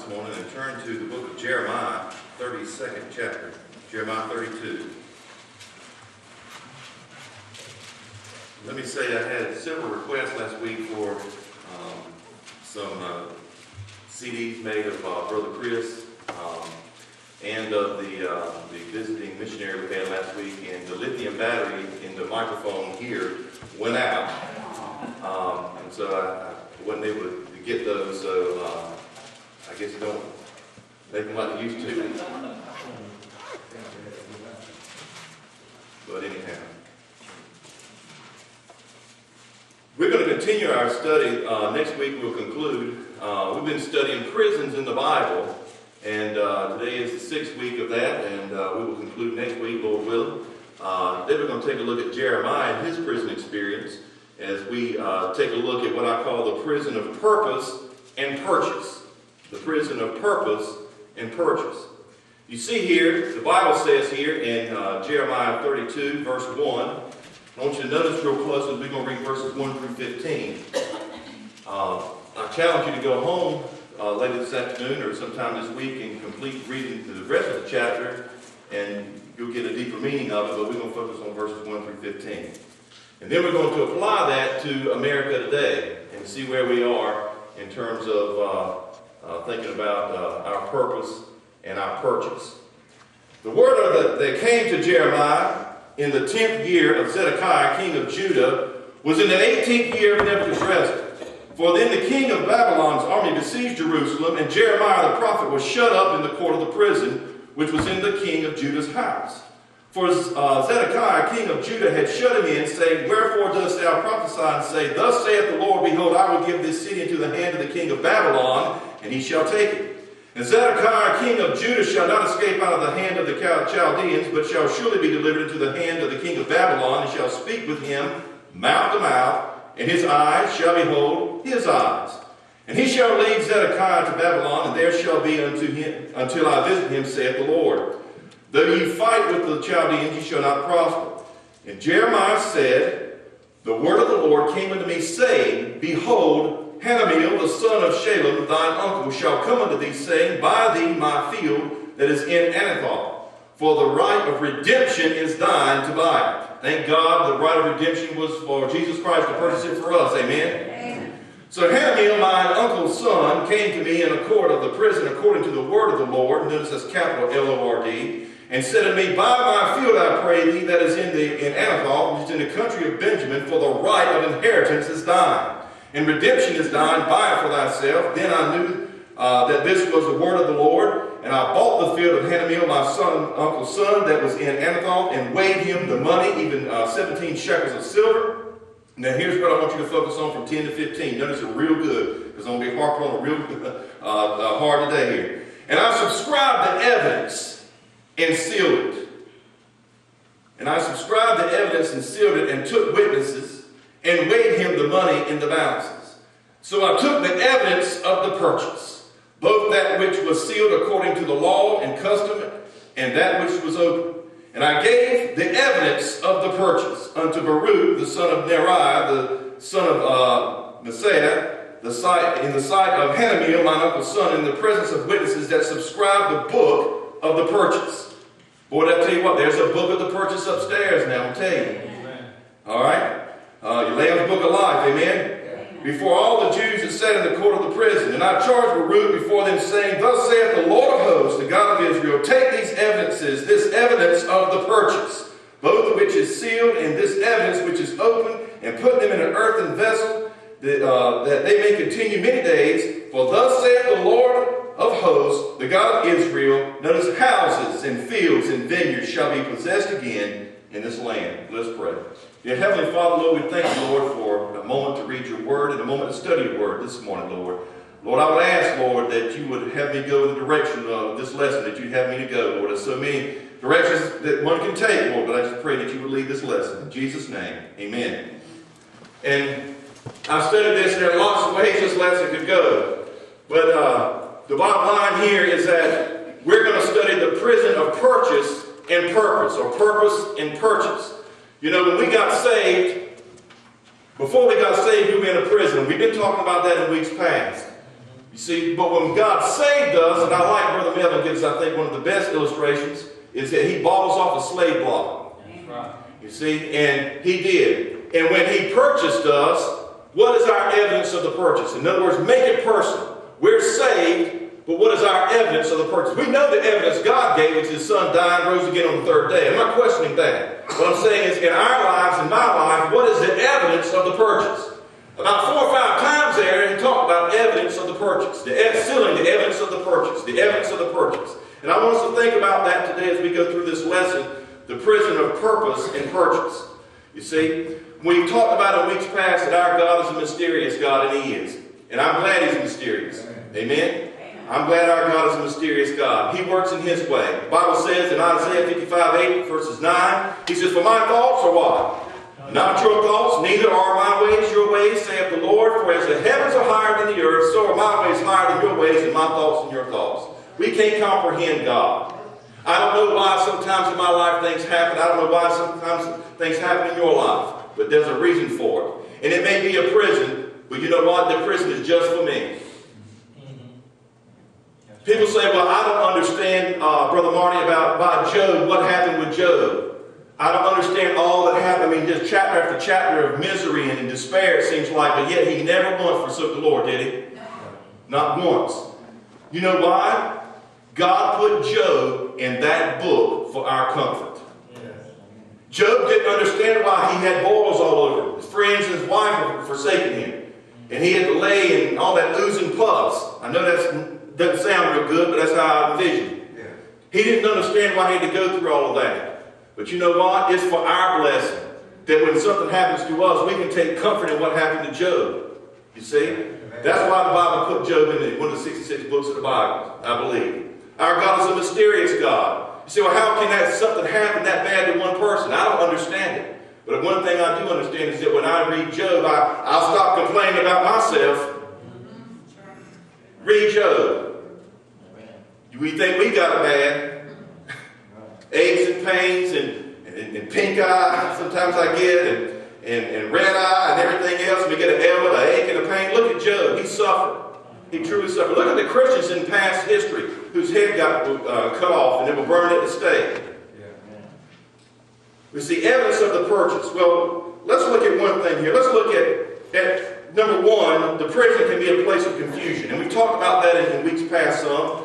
this morning and turn to the book of Jeremiah, 32nd chapter, Jeremiah 32. Let me say I had several requests last week for some CDs made of Brother Chris and of the visiting missionary we had last week, and the lithium battery in the microphone here went out. And so I wasn't able to get those, so I guess you don't make them like you used to. But anyhow, we're going to continue our study. Next week we'll conclude. We've been studying prisons in the Bible, and today is the 6th week of that, and we will conclude next week, Lord willing. Then we're going to take a look at Jeremiah and his prison experience as we take a look at what I call the prison of purpose and purchase. The prison of purpose and purchase. You see here, the Bible says here in Jeremiah 32, verse 1, I want you to notice real close as we're going to read verses 1 through 15. I challenge you to go home later this afternoon or sometime this week and complete reading the rest of the chapter, and you'll get a deeper meaning of it, but we're going to focus on verses 1 through 15. And then we're going to apply that to America today and see where we are in terms of thinking about our purpose and our purchase. The word that came to Jeremiah in the 10th year of Zedekiah, king of Judah, was in the 18th year of Nebuchadnezzar. For then the king of Babylon's army besieged Jerusalem, and Jeremiah the prophet was shut up in the court of the prison, which was in the king of Judah's house. For Zedekiah, king of Judah, had shut him in, saying, Wherefore dost thou prophesy and say, Thus saith the Lord, Behold, I will give this city into the hand of the king of Babylon, and he shall take it. And Zedekiah, king of Judah, shall not escape out of the hand of the Chaldeans, but shall surely be delivered into the hand of the king of Babylon, and shall speak with him mouth to mouth, and his eyes shall behold his eyes. And he shall lead Zedekiah to Babylon, and there shall be unto him until I visit him, saith the Lord. Though ye fight with the Chaldeans, ye shall not prosper. And Jeremiah said, The word of the Lord came unto me, saying, Behold, Hanameel, the son of Shalem, thine uncle, shall come unto thee, saying, Buy thee my field that is in Anathoth, for the right of redemption is thine to buy it. Thank God the right of redemption was for Jesus Christ to purchase it for us. Amen? Amen. So Hanameel, mine uncle's son, came to me in a court of the prison according to the word of the Lord. Notice that's capital L-O-R-D. And said unto me, Buy my field, I pray thee, that is in Anathoth, which is in the country of Benjamin, for the right of inheritance is thine. And redemption is thine, buy it for thyself. Then I knew that this was the word of the Lord. And I bought the field of Hanameel, my uncle's son, that was in Anathoth, and weighed him the money, even 17 shekels of silver. Now here's what I want you to focus on from 10 to 15. Notice it real good, because I'm going to be harping on it real hard today here. And I subscribed the evidence and sealed it. And I subscribed the evidence and sealed it, and took witnesses, and weighed him the money in the balances. So I took the evidence of the purchase, both that which was sealed according to the law and custom, and that which was open. And I gave the evidence of the purchase unto Baruch, the son of Neriah, the son of Messiah, in the sight of Hanameel, my uncle's son, in the presence of witnesses that subscribed the book of the purchase. Boy, did I tell you what, there's a book of the purchase upstairs now, I'm telling you. Amen. All right? You lay on the book of life, amen? Amen? Before all the Jews that sat in the court of the prison. And I charged Baruch before them, saying, Thus saith the Lord of hosts, the God of Israel, Take these evidences, this evidence of the purchase, both of which is sealed, and this evidence which is open, and put them in an earthen vessel, that they may continue many days. For thus saith the Lord of hosts, the God of Israel, notice houses and fields and vineyards shall be possessed again in this land. Let's pray. Dear Heavenly Father, Lord, we thank you, Lord, for a moment to read your word and a moment to study your word this morning, Lord. Lord, I would ask, Lord, that you would have me go in the direction of this lesson that you'd have me to go, Lord. There's so many directions that one can take, Lord, but I just pray that you would lead this lesson. In Jesus' name, amen. And I've studied this, and there are lots of ways this lesson could go. But the bottom line here is that we're going to study the prison of purchase and purpose, or purpose and purchase. You know, when we got saved, before we got saved, we were in a prison. We've been talking about that in weeks past. You see, but when God saved us, and I like Brother Melvin gives, I think, one of the best illustrations, is that he bought us off a slave block. That's right. You see, and he did. And when he purchased us, what is our evidence of the purchase? In other words, make it personal. We're saved, but what is our evidence of the purchase? We know the evidence God gave us. His Son died and rose again on the third day. I'm not questioning that. What I'm saying is, in our lives, in my life, what is the evidence of the purchase? About 4 or 5 times there, he talked about evidence of the purchase. Sealing, the evidence of the purchase. The evidence of the purchase. And I want us to think about that today as we go through this lesson, the prison of purpose and purchase. You see, we talked about in weeks past that our God is a mysterious God, and He is. And I'm glad He's mysterious. Amen? I'm glad our God is a mysterious God. He works in His way. The Bible says in Isaiah 55:8, verses 9, He says, "For my thoughts are what? Not your thoughts, neither are my ways your ways, saith the Lord. For as the heavens are higher than the earth, so are my ways higher than your ways, and my thoughts than your thoughts." We can't comprehend God. I don't know why sometimes in my life things happen. I don't know why sometimes things happen in your life. But there's a reason for it. And it may be a prison, but you know what? The prison is just for me. People say, well, I don't understand, Brother Marty, about Job, what happened with Job. I don't understand all that happened. I mean, just chapter after chapter of misery and despair, it seems like, but yet he never once forsook the Lord, did he? No. Not once. You know why? God put Job in that book for our comfort. Job didn't understand why he had boils all over him. His friends and his wife were forsaking him. And he had to lay in all that oozing pus. I know that doesn't sound real good, but that's how I envision it. Yeah. He didn't understand why he had to go through all of that. But you know what? It's for our blessing. That when something happens to us, we can take comfort in what happened to Job. You see? That's why the Bible put Job in one of the 66 books of the Bible, I believe. Our God is a mysterious God. You say, well, how can something happen that bad to one person? I don't understand it. But one thing I do understand is that when I read Job, I'll stop complaining about myself. Read Job. We think we got it bad. Aches and pains and pink eye, sometimes I get, and red eye and everything else. We get an ailment, an ache and a pain. Look at Job. He suffered. He truly suffered. Look at the Christians in past history whose head got cut off and they were burned at the stake. We see evidence of the purchase. Well, let's look at one thing here. Let's look at number one, the prison can be a place of confusion. And we talked about that in weeks past some.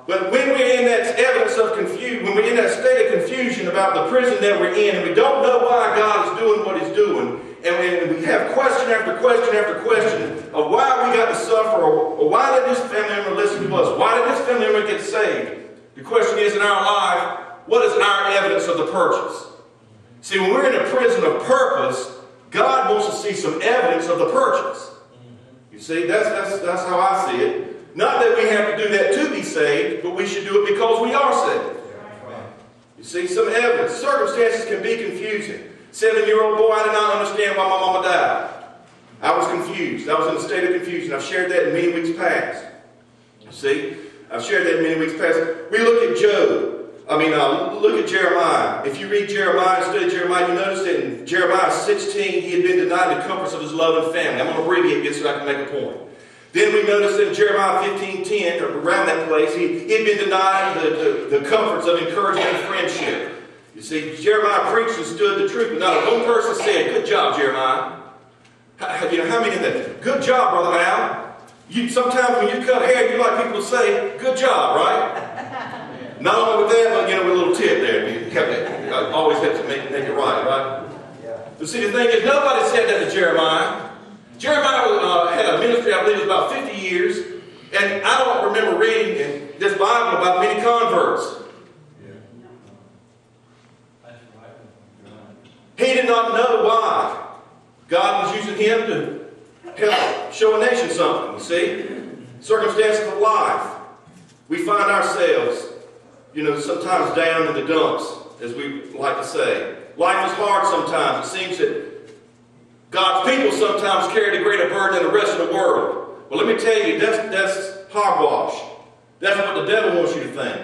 But when we're in that evidence of confusion, when we're in that state of confusion about the prison that we're in, and we don't know why God is doing what He's doing, and we have question after question after question of why we got to suffer, or why did this family member listen to us? Why did this family member get saved? The question is, in our life, what is our evidence of the purchase? See, when we're in a prison of purpose, God wants to see some evidence of the purchase. You see, that's how I see it. Not that we have to do that to be saved, but we should do it because we are saved. You see, some evidence. Circumstances can be confusing. 7-year-old boy, I did not understand why my mama died. I was confused. I was in a state of confusion. I've shared that in many weeks past. You see, I've shared that in many weeks past. We look at Job. Look at Jeremiah. If you read Jeremiah, study Jeremiah, you notice that in Jeremiah 16, he had been denied the comforts of his love and family. I'm going to abbreviate this so I can make a point. Then we notice in Jeremiah 15:10, around that place, he had been denied the comforts of encouragement and friendship. You see, Jeremiah preached and stood the truth, but not a one person said, "Good job, Jeremiah." How many of that? "Good job, Brother Al." Sometimes when you cut hair, you like people to say, "Good job," right? Not only with that, but with a little tip there. You always have to make it right? Yeah. But see, the thing is, nobody said that to Jeremiah. Jeremiah had a ministry, I believe it was about 50 years, and I don't remember reading in this Bible about many converts. He did not know why God was using him to help show a nation something, you see. Circumstances of life. We find ourselves, sometimes down in the dumps, as we like to say. Life is hard sometimes. It seems that God's people sometimes carry the greater burden than the rest of the world. Well, let me tell you, that's hogwash. That's what the devil wants you to think.